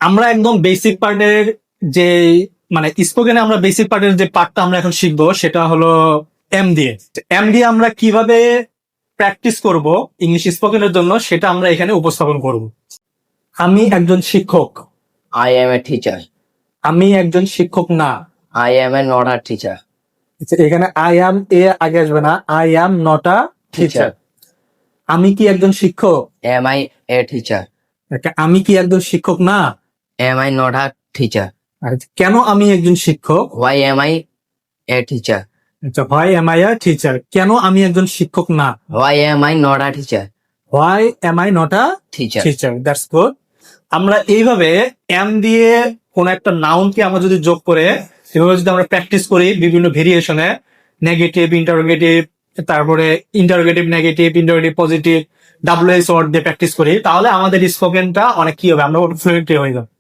আমরা একদম বেসিক পার্টের যে মানে স্পোকেনে আমরা বেসিক পার্টের যে পার্টটা আমরা এখন শিখবো সেটা হলো এম দিয়ে। এম দিয়ে আমরা কিভাবে প্র্যাকটিস করব ইংলিশ স্পোকেনের জন্য সেটা আমরা এখানে উপস্থাপন করব। আমি একজন শিক্ষক। I am a teacher. আমি একজন শিক্ষক না। I am a not a teacher. এখানে আই অ্যাম এ আগে আসবে না, I am not a teacher. আমি কি একজন শিক্ষক? Am I a teacher? আমি কি একজন শিক্ষক না? Am I not a teacher? কেন আমি একজন শিক্ষক? Why am I a teacher? Why M I a teacher, কেন আমি একজন শিক্ষক না? Why am I not a teacher? Why M I not a Teacher. Teacher. That's good. আমরা এইভাবে এম দিয়ে কোন একটা নাউনকে আমরা যদি যোগ করে এভাবে যদি আমরা প্র্যাকটিস করি বিভিন্ন ভেরিয়েশনে, নেগেটিভ, ইন্টারোগেটিভ, তারপরে interrogative negative, interrogative positive, WH word দিয়ে প্র্যাকটিস করি, তাহলে আমাদের স্পোকেনটা অনেক কি হবে, আমরা ফ্লুয়েন্ট হয়ে যাবে।